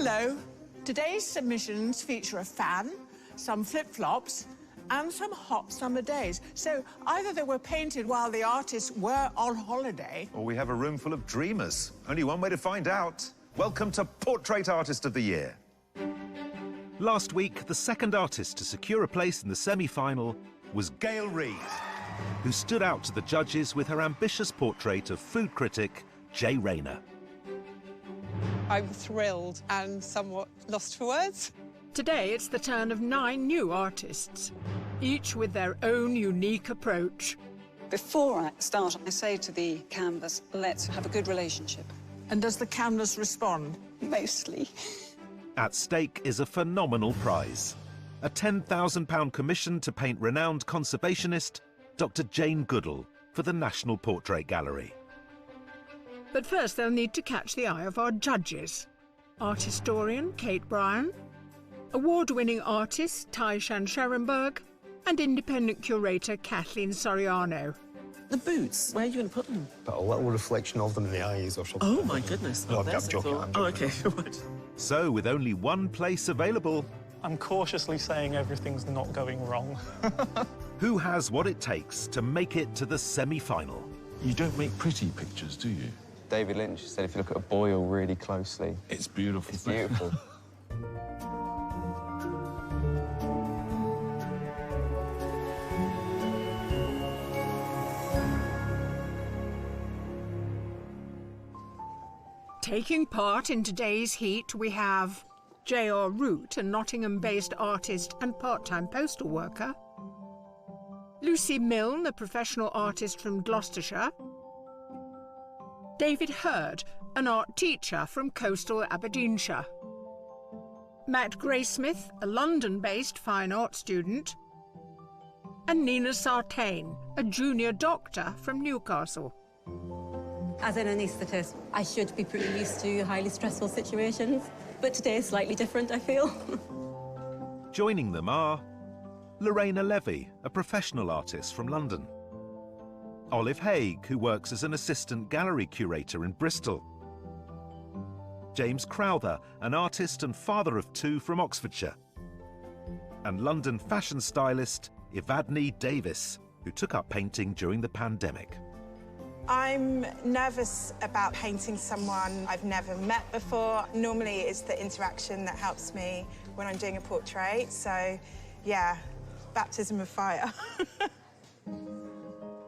Hello. Today's submissions feature a fan, some flip-flops, and some hot summer days. So either they were painted while the artists were on holiday, or we have a room full of dreamers. Only one way to find out. Welcome to Portrait Artist of the Year. Last week, the second artist to secure a place in the semi-final was Gail Reed, who stood out to the judges with her ambitious portrait of food critic Jay Rayner. I'm thrilled and somewhat lost for words. Today, it's the turn of 9 new artists, each with their own unique approach. Before I start, I say to the canvas, let's have a good relationship. And does the canvas respond? Mostly. At stake is a phenomenal prize, a £10,000 commission to paint renowned conservationist Dr. Jane Goodall for the National Portrait Gallery. But first, they'll need to catch the eye of our judges. Art historian Kate Bryan, award-winning artist Ty Shan-Scherenberg, and independent curator Kathleen Soriano. The boots, where are you going to put them? But a little reflection of them in the eyes or something. Oh, my goodness. No, there's I'm joking. a thought. Oh, OK. So, with only one place available, I'm cautiously saying everything's not going wrong. who has what it takes to make it to the semi-final? You don't make pretty pictures, do you? David Lynch said if you look at a boil really closely... It's beautiful. It's beautiful. Taking part in today's heat, we have J.R. Root, a Nottingham-based artist and part-time postal worker, Lucy Milne, a professional artist from Gloucestershire, David Hurd, an art teacher from coastal Aberdeenshire, Matt Graysmith, a London-based fine art student, and Nina Sartain, a junior doctor from Newcastle. As an anaesthetist, I should be pretty used to highly stressful situations, but today is slightly different, I feel. Joining them are Lorena Levy, a professional artist from London, Olive Haig, who works as an assistant gallery curator in Bristol, James Crowther, an artist and father of 2 from Oxfordshire, and London fashion stylist Evadne Davis, who took up painting during the pandemic. I'm nervous about painting someone I've never met before. Normally, it's the interaction that helps me when I'm doing a portrait. So, yeah, baptism of fire.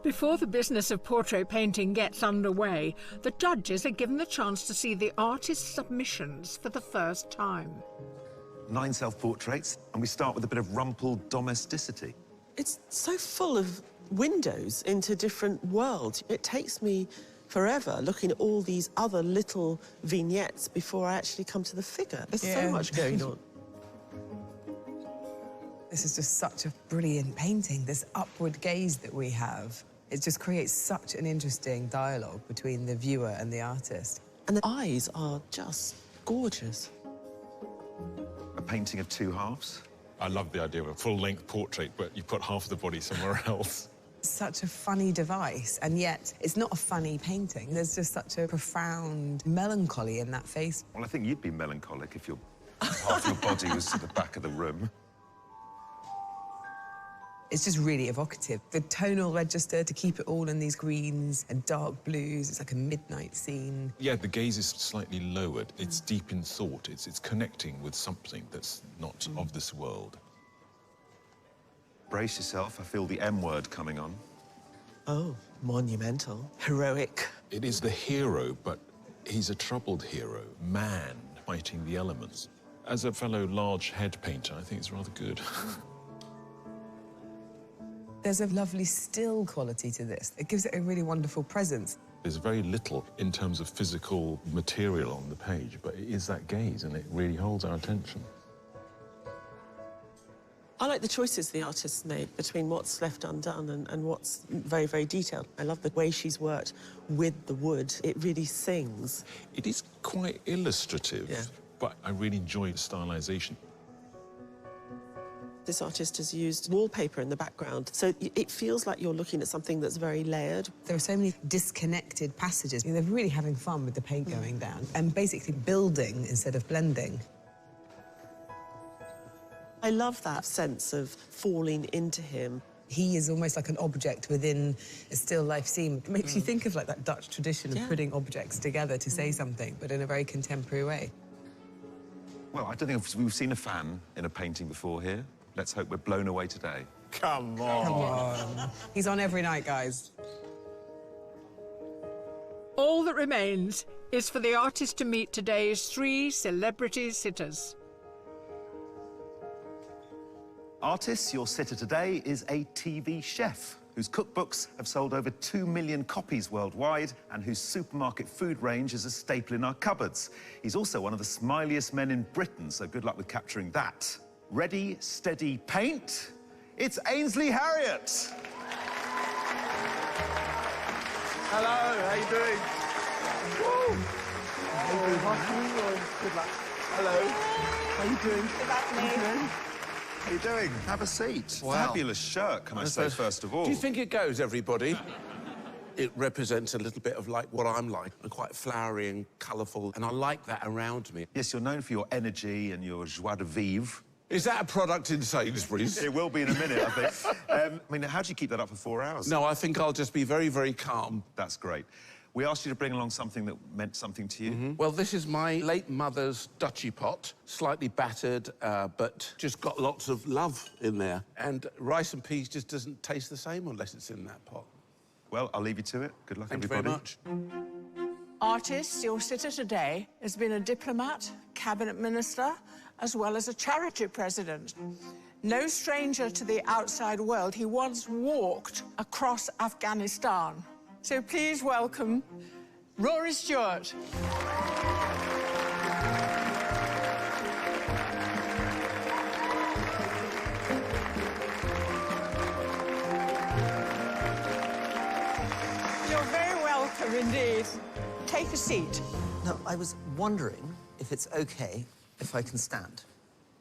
Before the business of portrait painting gets underway, the judges are given the chance to see the artist's submissions for the first time. 9 self-portraits, and we start with a bit of rumpled domesticity. It's so full of windows into different worlds. It takes me forever looking at all these other little vignettes before I actually come to the figure. There's so much going on. This is just such a brilliant painting, this upward gaze that we have. It just creates such an interesting dialogue between the viewer and the artist. And the eyes are just gorgeous. A painting of 2 halves. I love the idea of a full-length portrait, but you put half the body somewhere else. Such a funny device, and yet it's not a funny painting. There's just such a profound melancholy in that face. Well, I think you'd be melancholic if half your body was to the back of the room. It's just really evocative. The tonal register to keep it all in these greens and dark blues. It's like a midnight scene. Yeah, the gaze is slightly lowered. It's deep in thought. It's connecting with something that's not of this world. Brace yourself. I feel the M word coming on. Oh, monumental, heroic. It is the hero, but he's a troubled hero, man fighting the elements. As a fellow large head painter, I think it's rather good. There's a lovely still quality to this. It gives it a really wonderful presence. There's very little in terms of physical material on the page, but it is that gaze, and it really holds our attention. I like the choices the artist's made between what's left undone and what's very, very detailed. I love the way she's worked with the wood. It really sings. It is quite illustrative, but I really enjoy the stylization. This artist has used wallpaper in the background, so it feels like you're looking at something that's very layered. There are so many disconnected passages. They're really having fun with the paint going down and basically building instead of blending. I love that sense of falling into him. He is almost like an object within a still life scene. It makes you think of like that Dutch tradition of putting objects together to say something, but in a very contemporary way. Well, I don't think we've seen a fan in a painting before here. Let's hope we're blown away today. Come on. Come on. He's on every night, guys. All that remains is for the artist to meet today's 3 celebrity sitters. Artists, your sitter today is a TV chef whose cookbooks have sold over 2 million copies worldwide and whose supermarket food range is a staple in our cupboards. He's also one of the smiliest men in Britain, so good luck with capturing that. Ready, steady, paint. It's Ainsley Harriott. Hello, how you doing? Woo! Good luck. Hello. How you doing? Good afternoon. How you doing? Have a seat. Wow. Fabulous shirt, can I say, first of all. Do you think it goes, everybody? It represents a little bit of like what I'm like. I'm quite flowery and colourful, and I like that around me. Yes, you're known for your energy and your joie de vivre. Is that a product in Sainsbury's? It will be in a minute, I think. I mean, how do you keep that up for 4 hours? No, I think I'll just be very, very calm. That's great. We asked you to bring along something that meant something to you. Well, this is my late mother's Dutchy pot, slightly battered, but just got lots of love in there. And rice and peas just doesn't taste the same unless it's in that pot. Well, I'll leave you to it. Good luck, Thank everybody. you very much. Artist, your sitter today has been a diplomat, cabinet minister, as well as a charity president. No stranger to the outside world, he once walked across Afghanistan. So please welcome Rory Stewart. You're very welcome indeed. Take a seat. No, I was wondering if it's OK if I can stand.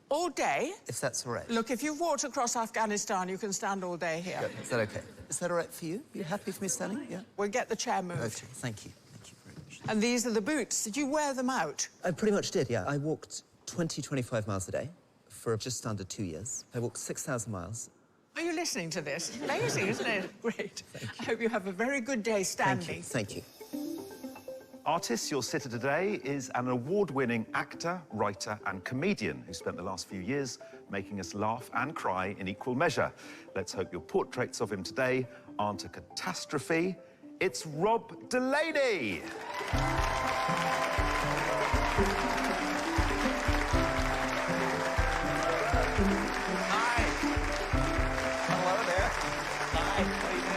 All day? If that's all right. Look, if you've walked across Afghanistan, you can stand all day here. Yeah, is that OK? Is that all right for you? You happy for me standing? Yeah? We'll get the chair moved. OK, thank you. Thank you very much. And these are the boots. Did you wear them out? I pretty much did, yeah. I walked 25 miles a day for just under 2 years. I walked 6,000 miles. Are you listening to this? It's amazing, isn't it? Great. I hope you have a very good day standing. Thank you. Artist, your sitter today is an award-winning actor, writer and comedian who spent the last few years making us laugh and cry in equal measure. Let's hope your portraits of him today aren't a catastrophe. It's Rob Delaney. Hi. Hello there. Hi, how you doing?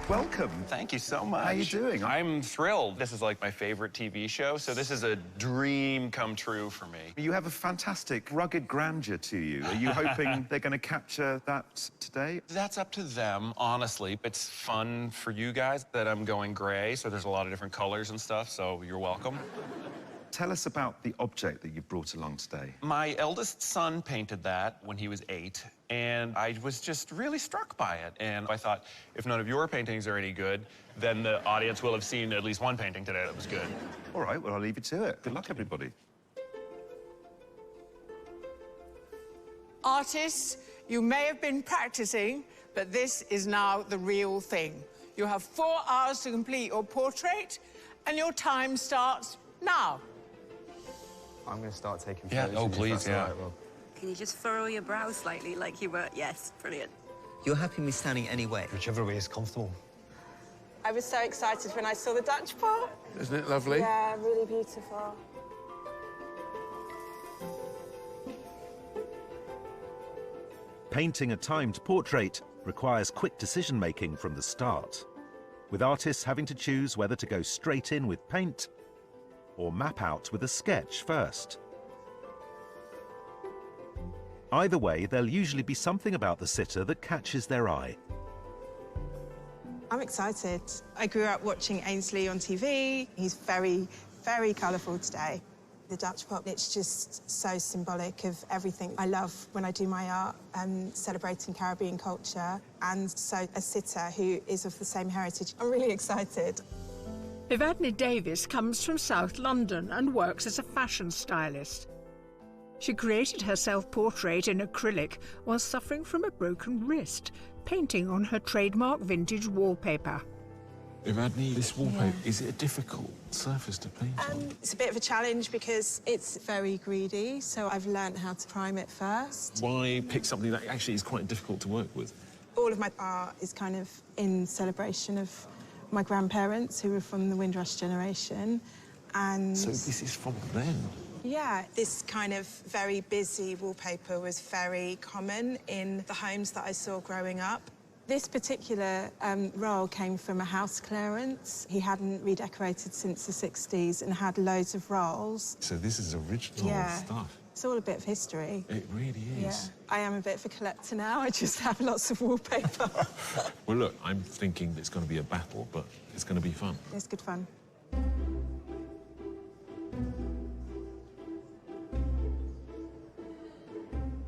Welcome. Thank you so much. How you doing? I'm thrilled. This is like my favorite TV show, so this is a dream come true for me. You have a fantastic, rugged grandeur to you. Are you hoping they're going to capture that today? That's up to them, honestly. It's fun for you guys that I'm going gray, so there's a lot of different colors and stuff, so you're welcome. Tell us about the object that you brought along today. My eldest son painted that when he was 8, and I was just really struck by it. And I thought, if none of your paintings are any good, then the audience will have seen at least one painting today that was good. All right, well, I'll leave you to it. Good luck, everybody. Artists, you may have been practicing, but this is now the real thing. You have 4 hours to complete your portrait, and your time starts now. I'm going to start taking Yeah, photos. oh, of you, if please, that's all yeah. right, Rob. Can you just furrow your brow slightly like you were? Yes, brilliant. You're happy me standing any way? Whichever way is comfortable. I was so excited when I saw the Dutch pot. Isn't it lovely? Yeah, really beautiful. Painting a timed portrait requires quick decision-making from the start, with artists having to choose whether to go straight in with paint or map out with a sketch first. Either way, there'll usually be something about the sitter that catches their eye. I'm excited. I grew up watching Ainsley on TV. He's very, very colourful today. The Dutch pot, it's just so symbolic of everything I love when I do my art, celebrating Caribbean culture, and so a sitter who is of the same heritage. I'm really excited. Evadne Davis comes from South London and works as a fashion stylist. She created her self-portrait in acrylic while suffering from a broken wrist, painting on her trademark vintage wallpaper. Evadne, this wallpaper, is it a difficult surface to paint on? It's a bit of a challenge because it's very greedy, so I've learnt how to prime it first. Why pick something that actually is quite difficult to work with? All of my art is kind of in celebration of my grandparents, who were from the Windrush generation, and... So this is from then? Yeah, this kind of very busy wallpaper was very common in the homes that I saw growing up. This particular roll came from a house clearance. He hadn't redecorated since the 60s and had loads of rolls. So this is original stuff? It's all a bit of history. It really is. Yeah. I am a bit of a collector now. I just have lots of wallpaper. Well, look, I'm thinking it's going to be a battle, but it's going to be fun. It's good fun.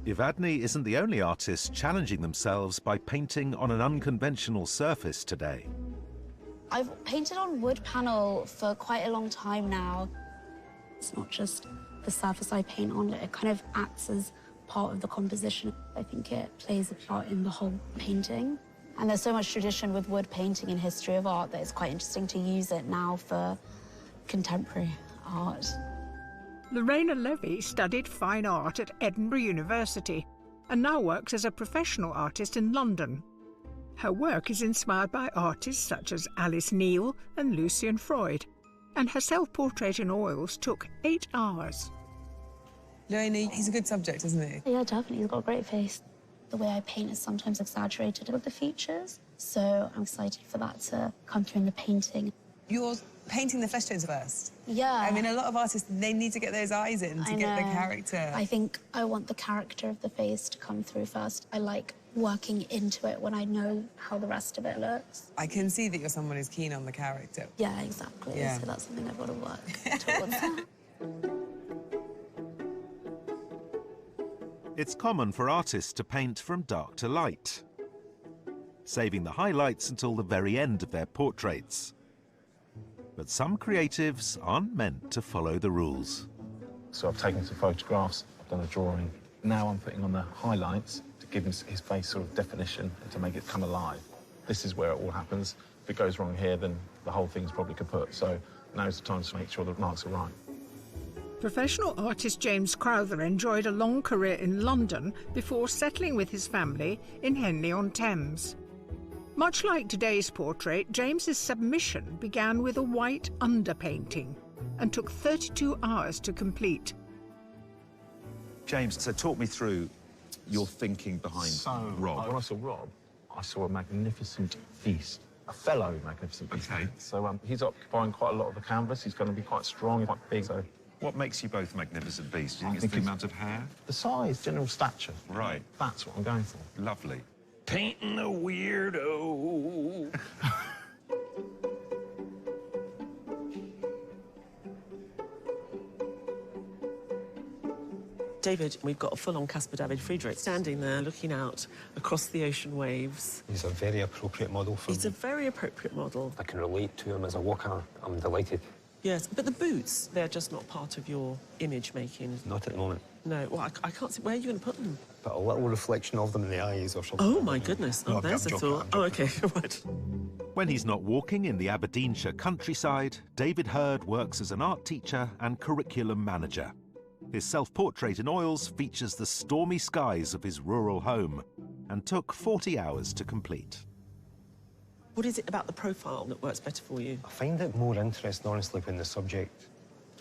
Evadne isn't the only artist challenging themselves by painting on an unconventional surface today. I've painted on wood panel for quite a long time now. It's not just the surface I paint on, it kind of acts as part of the composition. I think it plays a part in the whole painting. And there's so much tradition with wood painting in history of art that it's quite interesting to use it now for contemporary art. Lorena Levy studied fine art at Edinburgh University and now works as a professional artist in London. Her work is inspired by artists such as Alice Neel and Lucian Freud, and her self-portrait in oils took 8 hours. Lorena, he's a good subject, isn't he? Yeah, definitely. He's got a great face. The way I paint is sometimes exaggerated with the features, so I'm excited for that to come through in the painting. You're painting the flesh tones first? Yeah. I mean, a lot of artists, they need to get those eyes in to get the character. I think I want the character of the face to come through first. I like working into it when I know how the rest of it looks. I can see that you're someone who's keen on the character. Yeah, exactly. Yeah. So that's something I've got to work towards. It's common for artists to paint from dark to light, saving the highlights until the very end of their portraits. But some creatives aren't meant to follow the rules. So I've taken some photographs, I've done a drawing. Now I'm putting on the highlights to give his face sort of definition and to make it come alive. This is where it all happens. If it goes wrong here, then the whole thing's probably kaput. So now's the time to make sure the marks are right. Professional artist James Crowther enjoyed a long career in London before settling with his family in Henley-on-Thames. Much like today's portrait, James's submission began with a white underpainting and took 32 hours to complete. James, so talk me through your thinking behind Rob. When I saw Rob, I saw a magnificent beast, a fellow magnificent beast. Okay. So he's occupying quite a lot of the canvas. He's going to be quite strong, quite big. So what makes you both magnificent beasts? Do you think it's the amount of hair? The size, general stature. Right. That's what I'm going for. Lovely. Painting a weirdo. David, we've got a full-on Caspar David Friedrich standing there looking out across the ocean waves. He's a very appropriate model for me. He's a very appropriate model. I can relate to him as a walker. I'm delighted. Yes, but the boots, they're just not part of your image-making. Not at the moment. No, well, I can't see. Where are you going to put them? But a little reflection of them in the eyes or something. Oh, my goodness. No, Oh, there's a thought. Oh, OK, right. When he's not walking in the Aberdeenshire countryside, David Hurd works as an art teacher and curriculum manager. His self-portrait in oils features the stormy skies of his rural home and took 40 hours to complete. What is it about the profile that works better for you? I find it more interesting, honestly, when the subject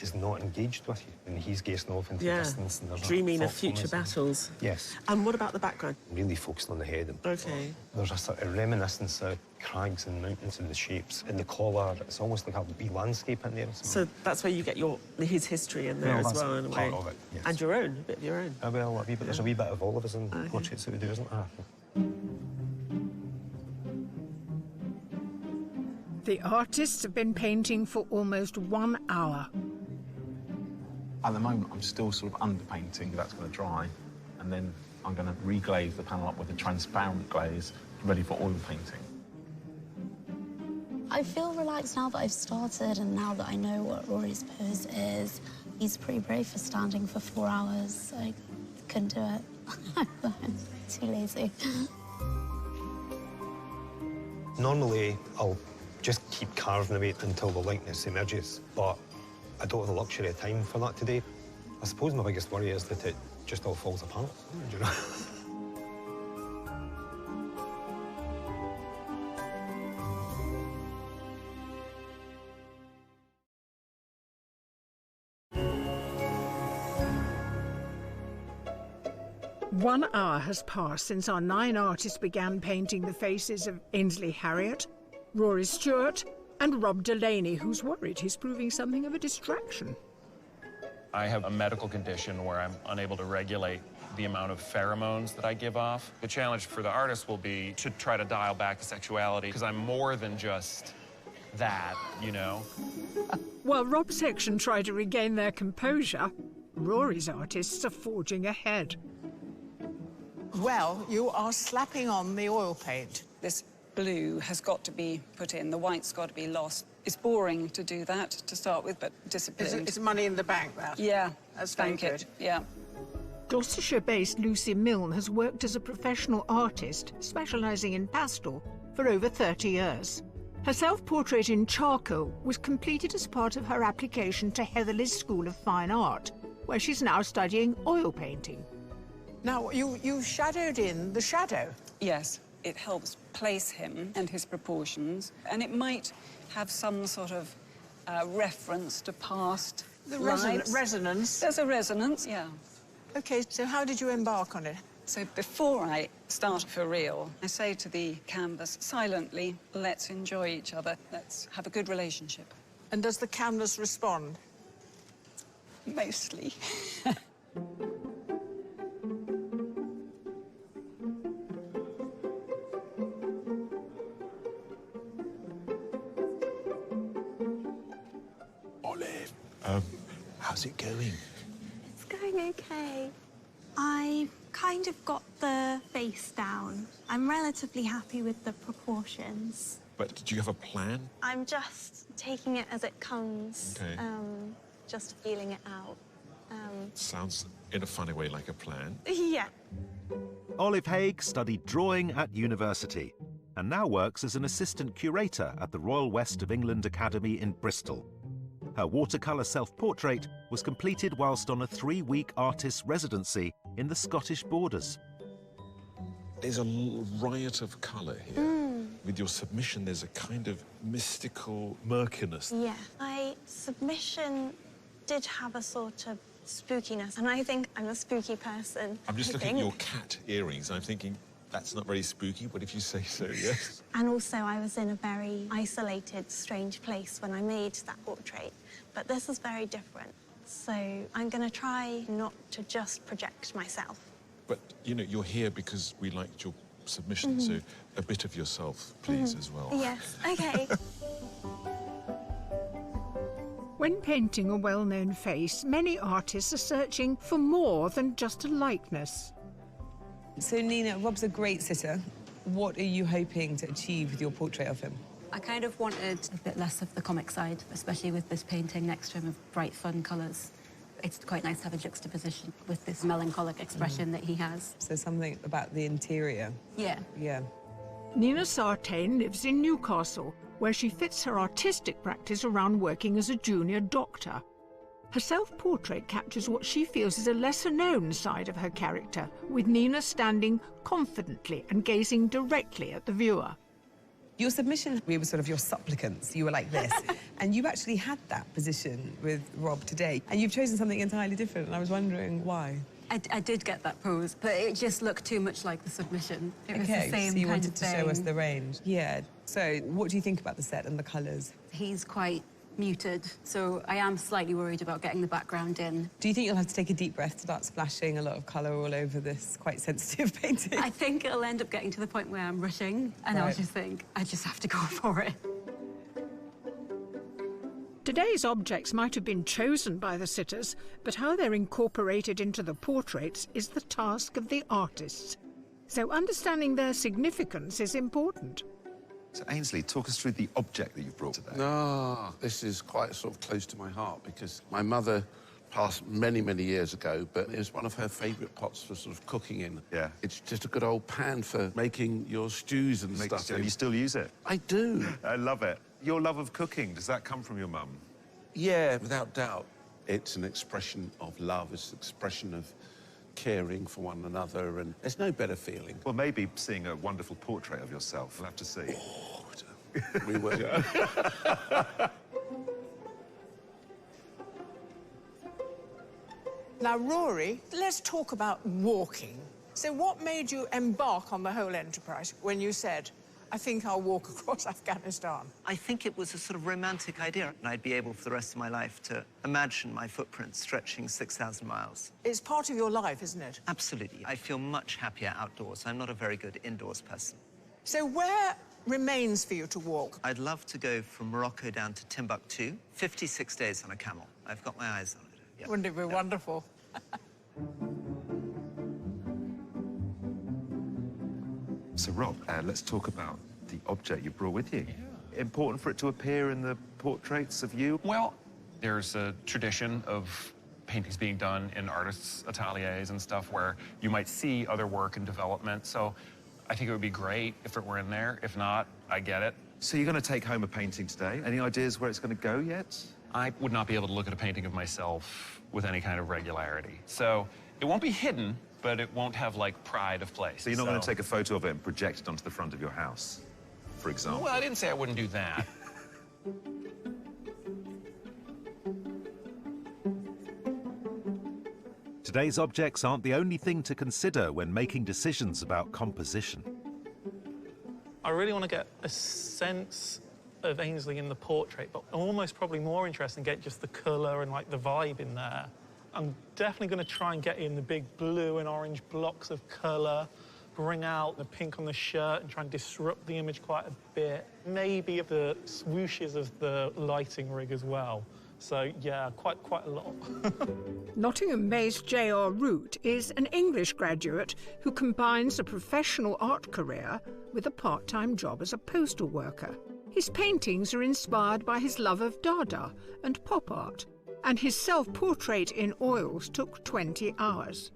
is not engaged with you and he's gazing off into the distance. And there's dreaming of future battles. Yes. And what about the background? Really focused on the head. OK. There's a sort of reminiscence of crags and mountains and the shapes. In the collar, it's almost like a wee landscape in there. So that's where you get his history in there as well, in a way. Part of it, yes. And your own, a bit of your own. Well, a wee bit, there's a wee bit of all of us in portraits that we do, isn't there? The artists have been painting for almost 1 hour. At the moment, I'm still sort of underpainting. That's going to dry, and then I'm going to reglaze the panel up with a transparent glaze, ready for oil painting. I feel relaxed now that I've started, and now that I know what Rory's pose is. He's pretty brave for standing for 4 hours. I couldn't do it. I'm too lazy. Normally, I'll just keep carving away until the likeness emerges, but I don't have the luxury of time for that today. I suppose my biggest worry is that it just all falls apart, you know? One hour has passed since our 9 artists began painting the faces of Ainsley Harriott, Rory Stewart, and Rob Delaney, who's worried he's proving something of a distraction. I have a medical condition where I'm unable to regulate the amount of pheromones that I give off. The challenge for the artist will be to try to dial back the sexuality, because I'm more than just that, you know? While Rob's section try to regain their composure, Rory's artists are forging ahead. Well, you are slapping on the oil paint. This blue has got to be put in, the white's got to be lost. It's boring to do that to start with, but disciplined. It's money in the bank, that. Yeah, That's very thank it. good. Yeah. Gloucestershire-based Lucy Milne has worked as a professional artist, specialising in pastel, for over 30 years. Her self-portrait in charcoal was completed as part of her application to Heatherley's School of Fine Art, where she's now studying oil painting. Now, you shadowed in the shadow. Yes, it helps place him and his proportions, and it might have some sort of reference to past lives. Resonance. There's a resonance, yeah. OK, so how did you embark on it? So before I start for real, I say to the canvas, silently, let's enjoy each other. Let's have a good relationship. And does the canvas respond? Mostly. Olive, how's it going? It's going okay. I kind of got the face down. I'm relatively happy with the proportions. But do you have a plan? I'm just taking it as it comes. Okay. Just feeling it out. Sounds, in a funny way, like a plan. Yeah. Olive Haig studied drawing at university and now works as an assistant curator at the Royal West of England Academy in Bristol. Her watercolour self-portrait was completed whilst on a 3-week artist's residency in the Scottish borders. There's a riot of colour here. With your submission, there's a kind of mystical murkiness. Yeah. My submission did have a sort of spookiness, and I think I'm a spooky person. I'm just looking at your cat earrings, and I'm thinking, that's not very spooky, but if you say so, yes. And also, I was in a very isolated, strange place when I made that portrait. But this is very different. So I'm going to try not to just project myself. But, you know, you're here because we liked your submission, so a bit of yourself, please, as well. Yes, OK. When painting a well-known face, many artists are searching for more than just a likeness. So, Nina, Rob's a great sitter. What are you hoping to achieve with your portrait of him? I kind of wanted a bit less of the comic side, especially with this painting next to him of bright, fun colours. It's quite nice to have a juxtaposition with this melancholic expression that he has. So something about the interior. Yeah. Yeah. Nina Sartain lives in Newcastle, where she fits her artistic practice around working as a junior doctor. Her self-portrait captures what she feels is a lesser-known side of her character, with Nina standing confidently and gazing directly at the viewer. Your submission, we were sort of your supplicants. You were like this. And you actually had that position with Rob today. And you've chosen something entirely different, and I was wondering why. I did get that pose, but it just looked too much like the submission. It was the same so you kind wanted of to show us thing. the range. Yeah. So what do you think about the set and the colours? He's quite muted, so I am slightly worried about getting the background in. Do you think you'll have to take a deep breath to start splashing a lot of colour all over this quite sensitive painting? I think it'll end up getting to the point where I'm rushing, and I'll just think, I just have to go for it. Today's objects might have been chosen by the sitters, but how they're incorporated into the portraits is the task of the artists. So understanding their significance is important. So Ainsley, talk us through the object that you've brought today. This is quite sort of close to my heart because my mother passed many, many years ago, but it was one of her favourite pots for sort of cooking in. Yeah. It's just a good old pan for making your stews and stuff. And you still use it? I do. I love it. Your love of cooking, does that come from your mum? Yeah, without doubt. It's an expression of love. It's an expression of caring for one another, and there's no better feeling. Well, maybe seeing a wonderful portrait of yourself. We'll have to see. Oh, we will. Now, Rory, let's talk about walking. So what made you embark on the whole enterprise when you said, I think I'll walk across Afghanistan? I think it was a sort of romantic idea, and I'd be able for the rest of my life to imagine my footprint stretching 6,000 miles. It's part of your life, isn't it? Absolutely. I feel much happier outdoors. I'm not a very good indoors person. So where remains for you to walk? I'd love to go from Morocco down to Timbuktu, 56 days on a camel. I've got my eyes on it. Yeah. Wouldn't it be wonderful? So, Rob, let's talk about the object you brought with you. Yeah. Important for it to appear in the portraits of you? Well, there's a tradition of paintings being done in artists' ateliers and stuff where you might see other work in development. So I think it would be great if it were in there. If not, I get it. So you're going to take home a painting today. Any ideas where it's going to go yet? I would not be able to look at a painting of myself with any kind of regularity. So it won't be hidden, but it won't have, like, pride of place. So you're not going to take a photo of it and project it onto the front of your house, for example? Well, I didn't say I wouldn't do that. Today's objects aren't the only thing to consider when making decisions about composition. I really want to get a sense of Ainsley in the portrait, but I'm almost probably more interested in getting just the colour and, like, the vibe in there. I'm definitely going to try and get in the big blue and orange blocks of colour, bring out the pink on the shirt and try and disrupt the image quite a bit. Maybe the swooshes of the lighting rig as well. So, yeah, quite a lot. Nottingham-based J.R. Root is an English graduate who combines a professional art career with a part-time job as a postal worker. His paintings are inspired by his love of Dada and pop art, and his self-portrait in oils took 20 hours.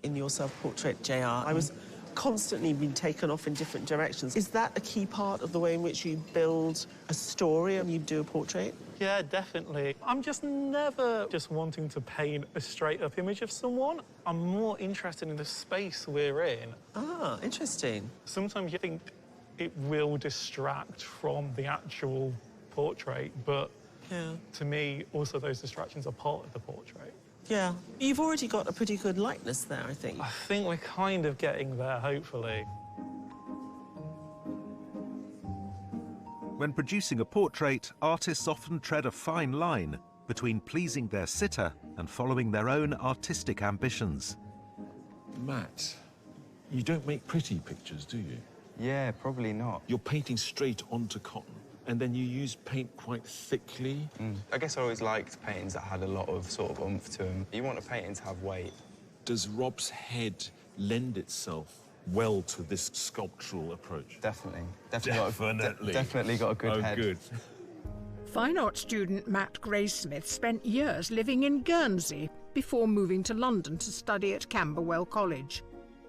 In your self-portrait, JR, I was constantly being taken off in different directions. Is that a key part of the way in which you build a story and you do a portrait? Yeah, definitely. I'm just never just wanting to paint a straight-up image of someone. I'm more interested in the space we're in. Ah, interesting. Sometimes you think it will distract from the actual portrait, but to me, also those distractions are part of the portrait. Yeah. You've already got a pretty good likeness there, I think. I think we're kind of getting there, hopefully. When producing a portrait, artists often tread a fine line between pleasing their sitter and following their own artistic ambitions. Matt, you don't make pretty pictures, do you? Yeah, probably not. You're painting straight onto cotton, and then you use paint quite thickly. I guess I always liked paintings that had a lot of sort of oomph to them. You want a painting to have weight. Does Rob's head lend itself well to this sculptural approach? Definitely. Definitely got a good head. Good. Fine art student Matt Graysmith spent years living in Guernsey before moving to London to study at Camberwell College.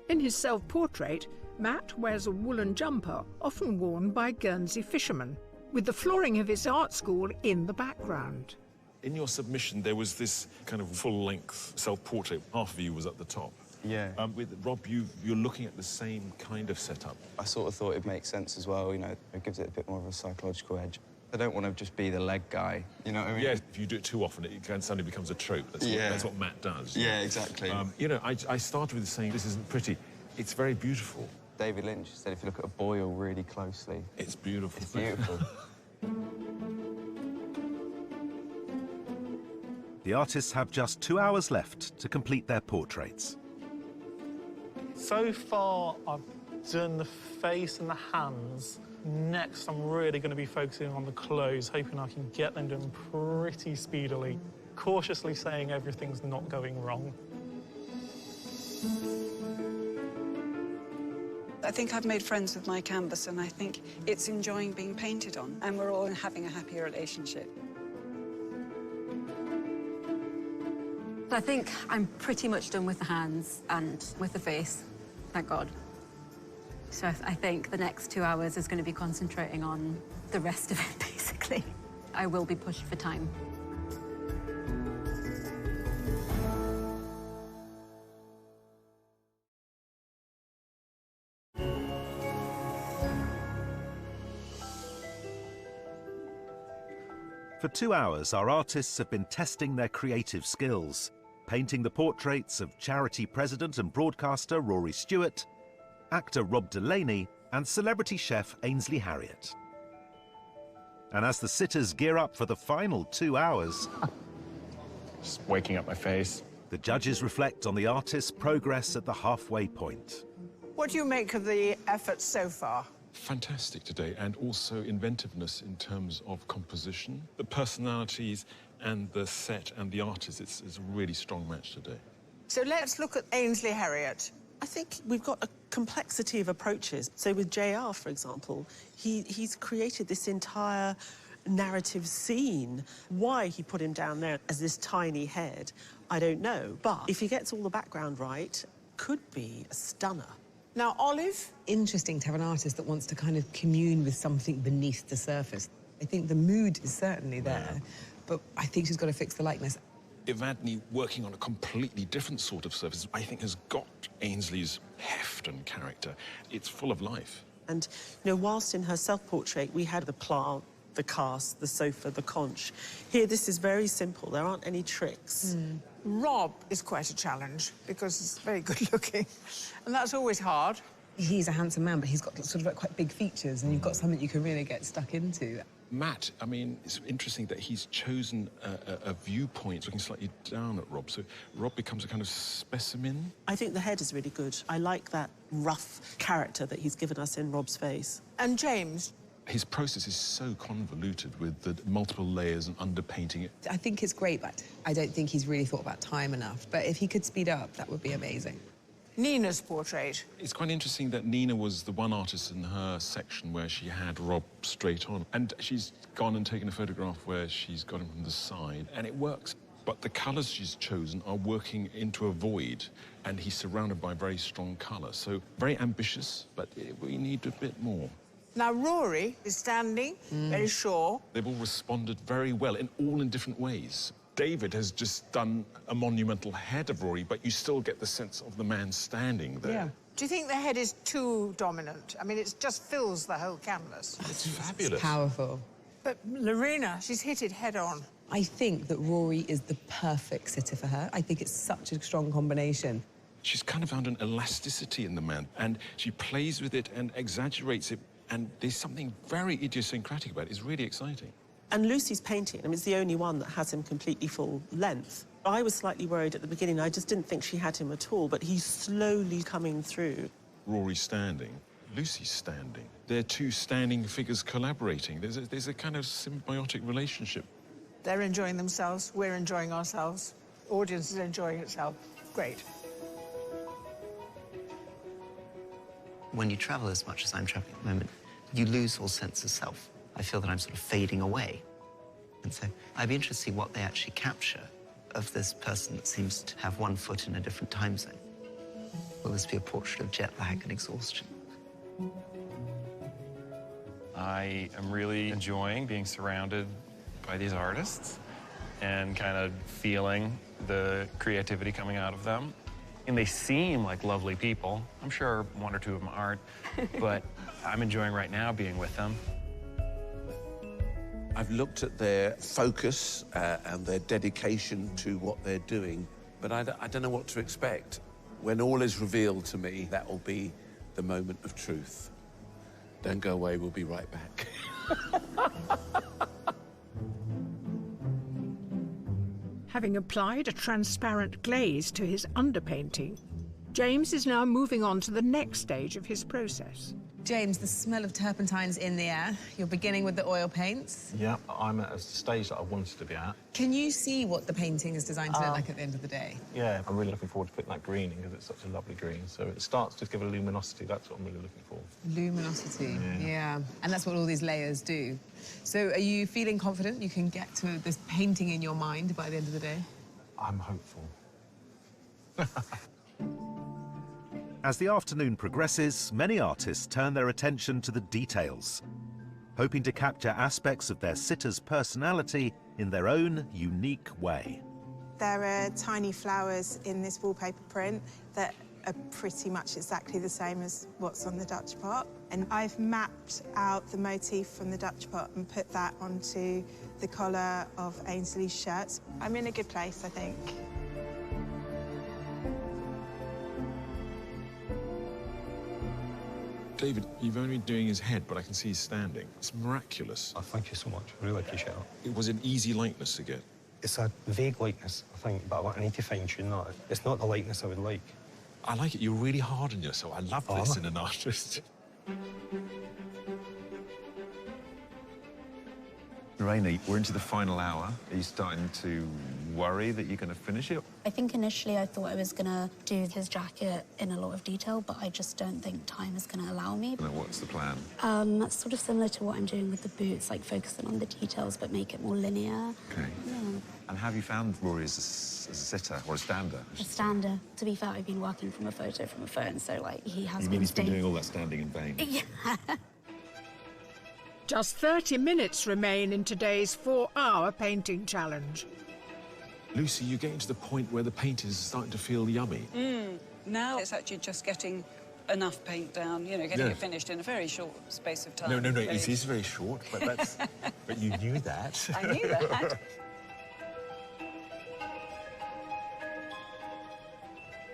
In his self-portrait, Matt wears a woolen jumper often worn by Guernsey fishermen, with the flooring of his art school in the background. In your submission, there was this kind of full-length self-portrait. Half of you was at the top. Yeah. With Rob, you're looking at the same kind of setup. I sort of thought it'd make sense as well, you know, it gives it a bit more of a psychological edge. I don't want to just be the leg guy, you know what I mean? Yeah, if you do it too often, it kind of suddenly becomes a trope. That's what Matt does. Yeah, exactly. You know, I started with saying this isn't pretty. It's very beautiful. David Lynch said if you look at a boil really closely... It's beautiful. It's beautiful. The artists have just 2 hours left to complete their portraits. So far, I've done the face and the hands, Next, I'm really going to be focusing on the clothes, hoping I can get them done pretty speedily, cautiously saying everything's not going wrong. I think I've made friends with my canvas, and I think it's enjoying being painted on, and we're all having a happy relationship. I think I'm pretty much done with the hands and with the face, thank God. So I think the next 2 hours is going to be concentrating on the rest of it, basically. I will be pushed for time. For 2 hours, our artists have been testing their creative skills, painting the portraits of charity president and broadcaster Rory Stewart, actor Rob Delaney, and celebrity chef Ainsley Harriott. And as the sitters gear up for the final 2 hours... Just waking up my face. The judges reflect on the artist's progress at the halfway point. What do you make of the efforts so far? Fantastic today, and also inventiveness in terms of composition. The personalities and the set and the artists, it's a really strong match today. So let's look at Ainsley Harriott. I think we've got a complexity of approaches. So with JR, for example, he's created this entire narrative scene. Why he put him down there as this tiny head, I don't know. But if he gets all the background right, could be a stunner. Now, Olive? Interesting to have an artist that wants to kind of commune with something beneath the surface. I think the mood is certainly there, but I think she's got to fix the likeness. Evadne, working on a completely different sort of surface, I think has got Ainsley's heft and character. It's full of life. And, you know, whilst in her self-portrait, we had the plant, the cast, the sofa, the conch. Here, this is very simple. There aren't any tricks. Rob is quite a challenge because he's very good-looking, and that's always hard. He's a handsome man, but he's got sort of like quite big features, and you've got something you can really get stuck into. Matt, I mean, it's interesting that he's chosen a viewpoint looking slightly down at Rob, so Rob becomes a kind of specimen. I think the head is really good. I like that rough character that he's given us in Rob's face. And James? His process is so convoluted with the multiple layers and underpainting it. I think it's great, but I don't think he's really thought about time enough. But if he could speed up, that would be amazing. Nina's portrait. It's quite interesting that Nina was the one artist in her section where she had Rob straight on. And she's gone and taken a photograph where she's got him from the side, and it works. But the colours she's chosen are working into a void, and he's surrounded by very strong colour. So very ambitious, but we need a bit more. Now, Rory is standing, very sure. They've all responded very well, all in different ways. David has just done a monumental head of Rory, but you still get the sense of the man standing there. Yeah. Do you think the head is too dominant? I mean, it just fills the whole canvas. It's fabulous. It's powerful. But Lorena, she's hit it head on. I think that Rory is the perfect sitter for her. I think it's such a strong combination. She's kind of found an elasticity in the man, and she plays with it and exaggerates it. And there's something very idiosyncratic about it. It's really exciting. And Lucy's painting, I mean, it's the only one that has him completely full length. I was slightly worried at the beginning. I just didn't think she had him at all, but he's slowly coming through. Rory's standing, Lucy's standing. They're two standing figures collaborating. There's a kind of symbiotic relationship. They're enjoying themselves, we're enjoying ourselves. Audience is enjoying itself. Great. When you travel as much as I'm traveling at the moment, you lose all sense of self. I feel that I'm sort of fading away. And so I'd be interested to see what they actually capture of this person that seems to have one foot in a different time zone. Will this be a portrait of jet lag and exhaustion? I am really enjoying being surrounded by these artists and kind of feeling the creativity coming out of them. And they seem like lovely people. I'm sure one or two of them aren't, but I'm enjoying right now being with them. I've looked at their focus and their dedication to what they're doing, but I don't know what to expect. When all is revealed to me, that will be the moment of truth. Don't go away, we'll be right back. Having applied a transparent glaze to his underpainting, James is now moving on to the next stage of his process. James, the smell of turpentine's in the air. You're beginning with the oil paints. Yeah, I'm at a stage that I wanted to be at. Can you see what the painting is designed to look like at the end of the day? Yeah, I'm really looking forward to putting that green in because it's such a lovely green. So it starts to give a luminosity. That's what I'm really looking for. Luminosity, yeah. And that's what all these layers do. So are you feeling confident you can get to this painting in your mind by the end of the day? I'm hopeful. As the afternoon progresses, many artists turn their attention to the details, hoping to capture aspects of their sitter's personality in their own unique way. There are tiny flowers in this wallpaper print that are pretty much exactly the same as what's on the Dutch pot. And I've mapped out the motif from the Dutch pot and put that onto the collar of Ainsley's shirt. I'm in a good place, I think. David, you've only been doing his head, but I can see he's standing. It's miraculous. Oh, thank you so much. I really appreciate it. It was an easy likeness to get. It's a vague likeness, I think, but I need to fine-tune that. It's not the likeness I would like. I like it. You're really hard on yourself. I love this in an artist. Lorraine, we're into the final hour. Are you starting to worry that you're going to finish it? I think initially I thought I was going to do his jacket in a lot of detail, but I just don't think time is going to allow me. No, what's the plan? Sort of similar to what I'm doing with the boots, like focusing on the details but make it more linear. Okay. Yeah. And have you found Rory as a sitter or a stander? A stander. To be fair, I've been working from a photo from a phone, so like he has You mean he's been doing all that standing in vain? Yeah. Just 30 minutes remain in today's 4-hour painting challenge. Lucy, you're getting to the point where the paint is starting to feel yummy. Now it's actually just getting enough paint down, you know, getting it finished in a very short space of time. No, it is very short, but that's... but you knew that. I knew that.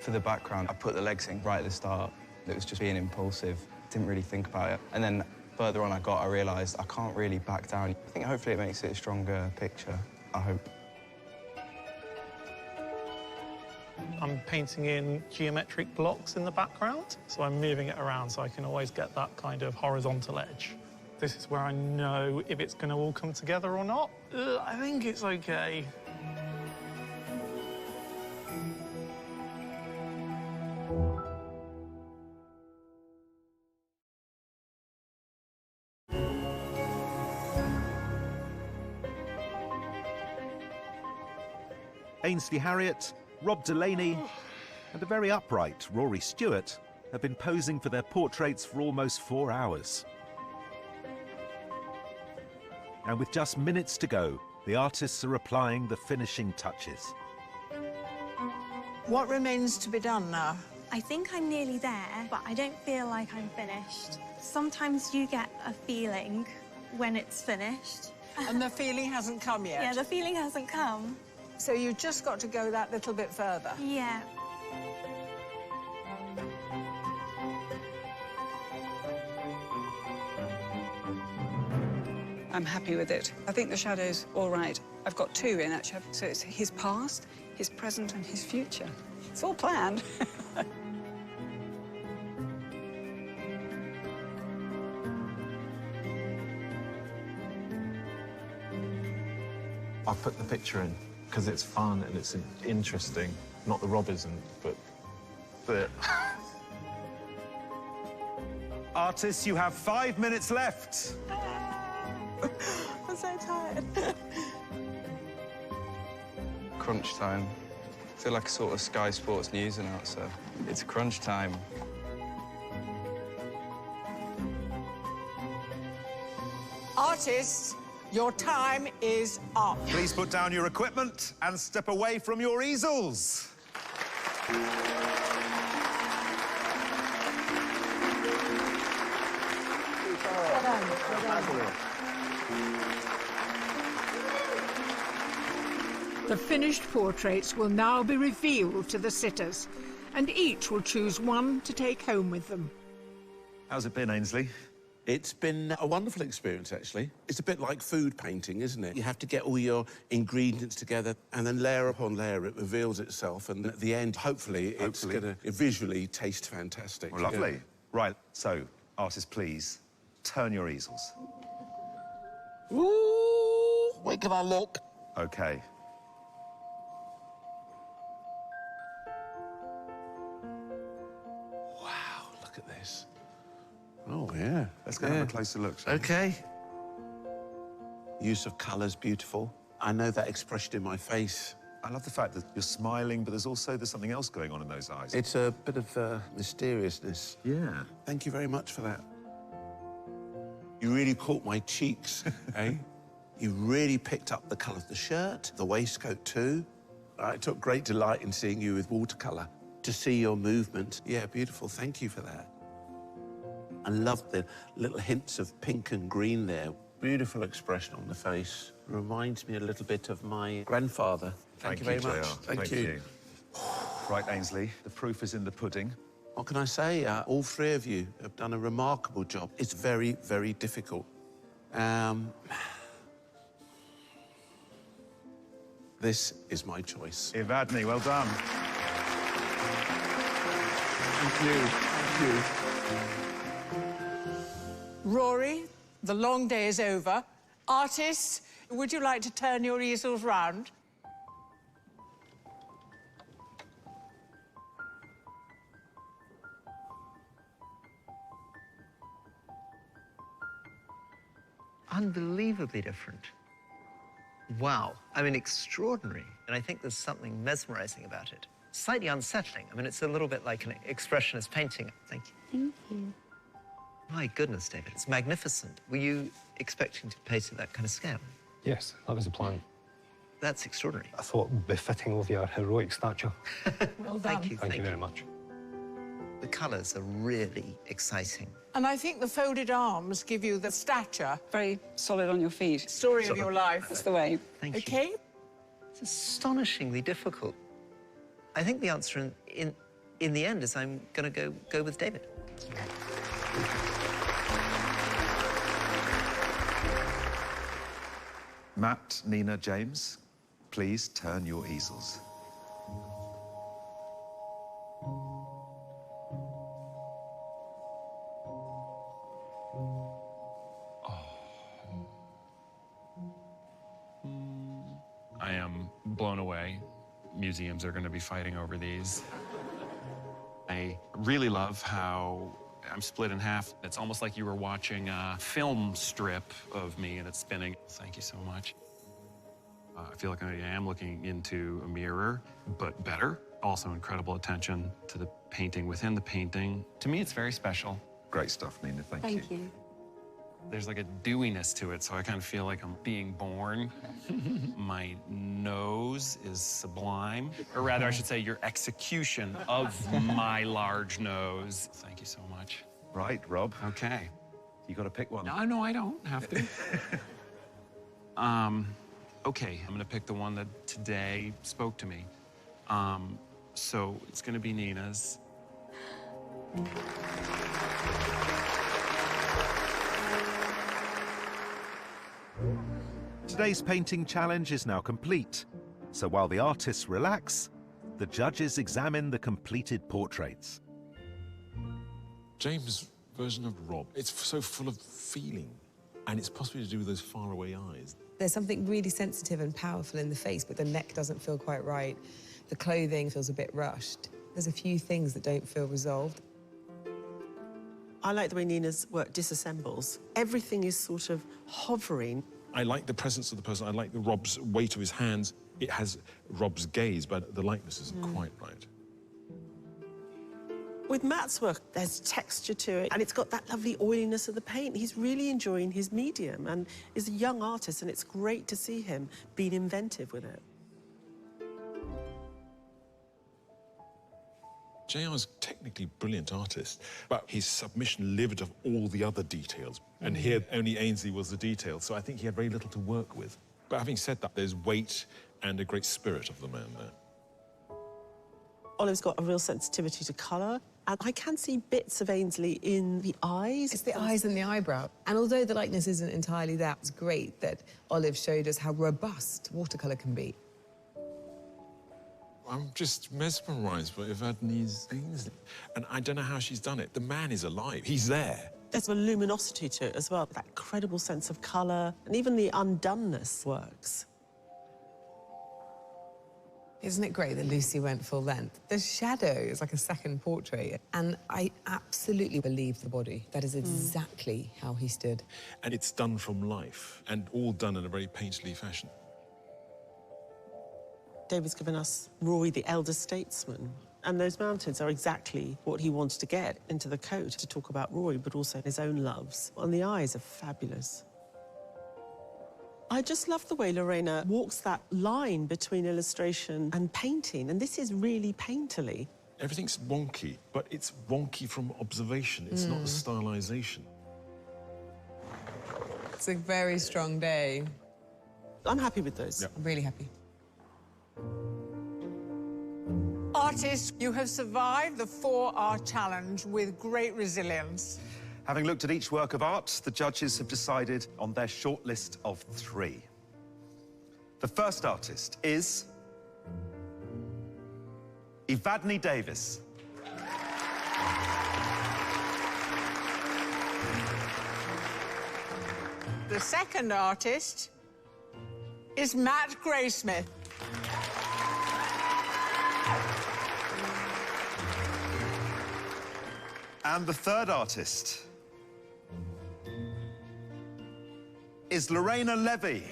For the background, I put the legs in right at the start. It was just being impulsive. Didn't really think about it. And then further on I realised I can't really back down. I think hopefully it makes it a stronger picture, I hope. I'm painting in geometric blocks in the background, so I'm moving it around so I can always get that kind of horizontal edge. This is where I know if it's going to all come together or not. I think it's okay. Ainsley Harriott, Rob Delaney, and a very upright Rory Stewart have been posing for their portraits for almost 4 hours. And with just minutes to go, the artists are applying the finishing touches. What remains to be done now? I think I'm nearly there, but I don't feel like I'm finished. Sometimes you get a feeling when it's finished. And the feeling hasn't come yet? Yeah, the feeling hasn't come. So you've just got to go that little bit further? Yeah. I'm happy with it. I think the shadow's all right. I've got 2 in, actually. So it's his past, his present, and his future. It's all planned. I put the picture in because it's fun and it's interesting. Not the Rob isn't, but the... Artists, you have 5 minutes left. I'm so tired. Crunch time. I feel like a sort of Sky Sports News announcer. It's crunch time. Artists, your time is up. Please put down your equipment and step away from your easels. The finished portraits will now be revealed to the sitters, and each will choose one to take home with them. How's it been, Ainsley? It's been a wonderful experience, actually. It's a bit like food painting, isn't it? You have to get all your ingredients together, and then layer upon layer, it reveals itself, and at the end, hopefully, it's going to visually taste fantastic. Well, lovely. Yeah. Right, so Artists, please, turn your easels. Ooh, where can I look? OK. Wow, look at this. Oh, yeah. Let's go and have a closer look, shall we? OK. Use of colour's beautiful. I know that expression in my face. I love the fact that you're smiling, but there's something else going on in those eyes. It's a bit of mysteriousness. Yeah. Thank you very much for that. You really caught my cheeks, eh? You really picked up the colour of the shirt, the waistcoat too. I took great delight in seeing you with watercolour. To see your movement, yeah, beautiful. Thank you for that. I loved the little hints of pink and green there. Beautiful expression on the face. Reminds me a little bit of my grandfather. Thank you very much. Thank you. Right, Ainsley, the proof is in the pudding. What can I say? All three of you have done a remarkable job. It's very, very difficult. This is my choice. Evadne, well done. Thank you. Thank you. Rory, the long day is over. Artists, would you like to turn your easels round? Unbelievably different. Wow. I mean, extraordinary. And I think there's something mesmerizing about it. Slightly unsettling. I mean, it's a little bit like an expressionist painting. Thank you. Thank you. My goodness, David, it's magnificent. Were you expecting to paint at that kind of scale? Yes, that was the plan. That's extraordinary. I thought befitting of your heroic stature. Well done. Thank you. Thank you very much. The colours are really exciting. And I think the folded arms give you the stature. Very solid on your feet. Story of your life. That's the way. Thank you. OK? It's astonishingly difficult. I think the answer in the end is I'm going to go with David. Matt, Nina, James, please turn your easels. I am blown away. Museums are going to be fighting over these. I really love how I'm split in half. It's almost like you were watching a film strip of me and it's spinning. Thank you so much. I feel like I am looking into a mirror, but better. Also incredible attention to the painting within the painting. To me, it's very special. Great stuff, Nina. Thank you. Thank you. There's like a dewiness to it, so I kind of feel like I'm being born. My nose is sublime. Or rather, I should say, your execution of my large nose. Thank you so much. Right, Rob. Okay. You got to pick one. No, I don't have to. Okay, I'm gonna pick the one that today spoke to me. So it's gonna be Nina's. Today's painting challenge is now complete. So while the artists relax, the judges examine the completed portraits. James' version of Rob, it's so full of feeling, and it's possibly to do with those faraway eyes. There's something really sensitive and powerful in the face, but the neck doesn't feel quite right. The clothing feels a bit rushed. There's a few things that don't feel resolved. I like the way Nina's work disassembles. Everything is sort of hovering. I like the presence of the person. I like the Rob's weight of his hands. It has Rob's gaze, but the likeness isn't quite right. With Matt's work, there's texture to it, and it's got that lovely oiliness of the paint. He's really enjoying his medium, and is a young artist, and it's great to see him being inventive with it. JR's technically a brilliant artist, but his submission lived of all the other details. And here, only Ainsley was the detail, so I think he had very little to work with. But having said that, there's weight and a great spirit of the man there. Olive's got a real sensitivity to colour, and I can see bits of Ainsley in the eyes. It's the eyes and the eyebrow. And although the likeness isn't entirely that, it's great that Olive showed us how robust watercolour can be. I'm just mesmerised by Evadne's Ainsley. And I don't know how she's done it. The man is alive. He's there. There's a luminosity to it as well, that incredible sense of colour, and even the undoneness works. Isn't it great that Lucy went full length? The shadow is like a second portrait, and I absolutely believe the body. That is exactly how he stood. And it's done from life, and all done in a very painterly fashion. David's given us Roy, the elder statesman, and those mountains are exactly what he wanted to get into the coat, to talk about Roy, but also his own loves. And the eyes are fabulous. I just love the way Lorena walks that line between illustration and painting, and this is really painterly. Everything's wonky, but it's wonky from observation. It's not a stylization. It's a very strong day. I'm happy with those. I'm really happy. Artists, you have survived the 4-hour challenge with great resilience. Having looked at each work of art, the judges have decided on their shortlist of 3. The first artist is Evadne Davis. The second artist is Matt Graysmith. And the third artist is Lorena Levy.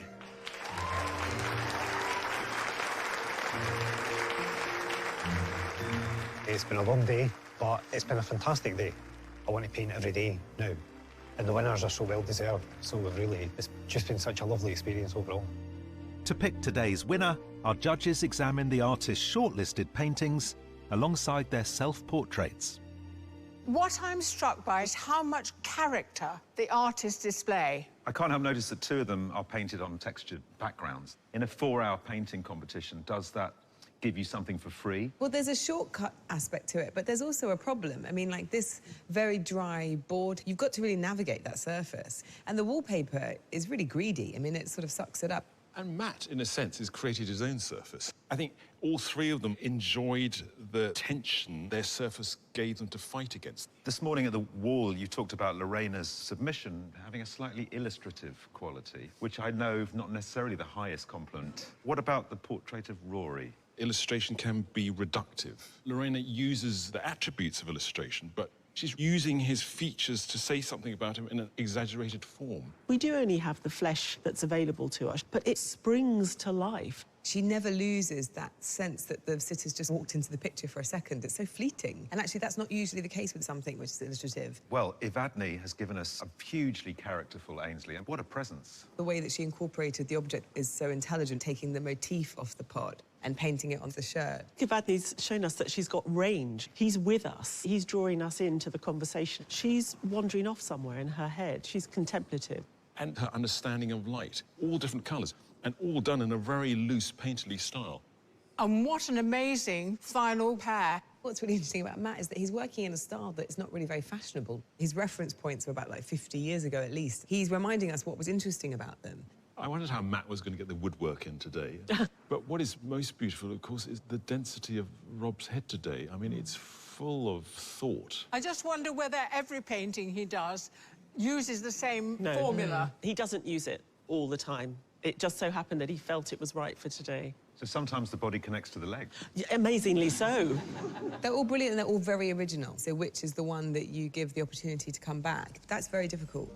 It's been a long day, but it's been a fantastic day. I want to paint every day now. And the winners are so well deserved, so it's just been such a lovely experience overall. To pick today's winner, our judges examine the artist's shortlisted paintings alongside their self-portraits. What I'm struck by is how much character the artists display. I can't help notice that 2 of them are painted on textured backgrounds. In a 4-hour painting competition, does that give you something for free? Well, there's a shortcut aspect to it, but there's also a problem. I mean, like this very dry board, you've got to really navigate that surface. And the wallpaper is really greedy. I mean, it sort of sucks it up. And Matt, in a sense, has created his own surface. I think all 3 of them enjoyed the tension their surface gave them to fight against. This morning at the wall, you talked about Lorena's submission having a slightly illustrative quality, which I know is not necessarily the highest compliment. What about the portrait of Rory? Illustration can be reductive. Lorena uses the attributes of illustration, but she's using his features to say something about him in an exaggerated form. We do only have the flesh that's available to us, but it springs to life. She never loses that sense that the sitter's just walked into the picture for a second. It's so fleeting. And actually, that's not usually the case with something which is illustrative. Well, Evadne has given us a hugely characterful Ainsley, and what a presence. The way that she incorporated the object is so intelligent, taking the motif off the pot and painting it onto the shirt. Evadne's shown us that she's got range. He's with us. He's drawing us into the conversation. She's wandering off somewhere in her head. She's contemplative. And her understanding of light, all different colours, and all done in a very loose, painterly style. And what an amazing final pair. What's really interesting about Matt is that he's working in a style that is not really very fashionable. His reference points are about, like, 50 years ago at least. He's reminding us what was interesting about them. I wondered how Matt was going to get the woodwork in today. But what is most beautiful, of course, is the density of Rob's head today. I mean, it's full of thought. I just wonder whether every painting he does uses the same formula. He doesn't use it all the time. It just so happened that he felt it was right for today. So sometimes the body connects to the leg. Yeah, amazingly so. They're all brilliant and they're all very original. So which is the one that you give the opportunity to come back? That's very difficult.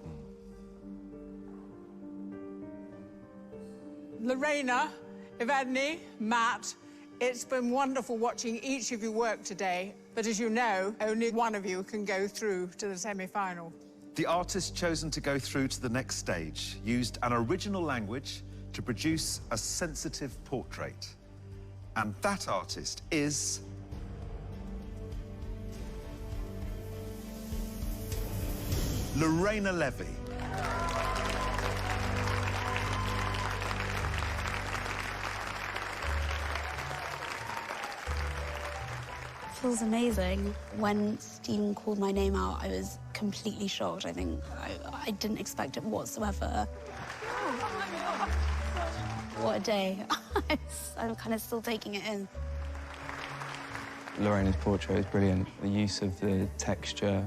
Lorena, Evadne, Matt, it's been wonderful watching each of you work today. But as you know, only one of you can go through to the semi-final. The artist chosen to go through to the next stage used an original language to produce a sensitive portrait. And that artist is Lorena Levy. It feels amazing. When Stephen called my name out, I was completely shocked. I think I didn't expect it whatsoever. What a day. I'm kind of still taking it in. Lorena's portrait is brilliant. The use of the texture,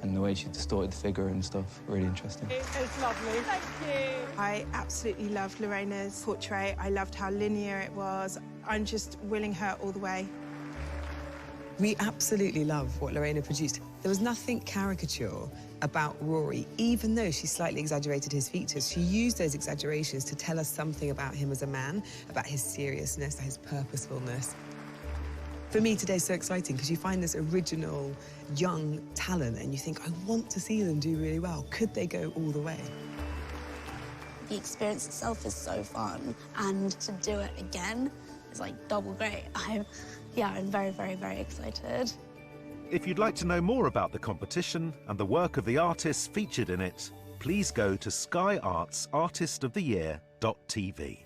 and the way she distorted the figure and stuff, really interesting. It's lovely. Thank you. I absolutely loved Lorena's portrait. I loved how linear it was. I'm just willing her all the way. We absolutely love what Lorena produced. There was nothing caricature about Rory, even though she slightly exaggerated his features. She used those exaggerations to tell us something about him as a man, about his seriousness, his purposefulness. For me, today's so exciting because you find this original, young talent and you think, I want to see them do really well. Could they go all the way? The experience itself is so fun, and to do it again is like double great. I'm very, very, very excited. If you'd like to know more about the competition and the work of the artists featured in it, please go to skyartsartistoftheyear.tv.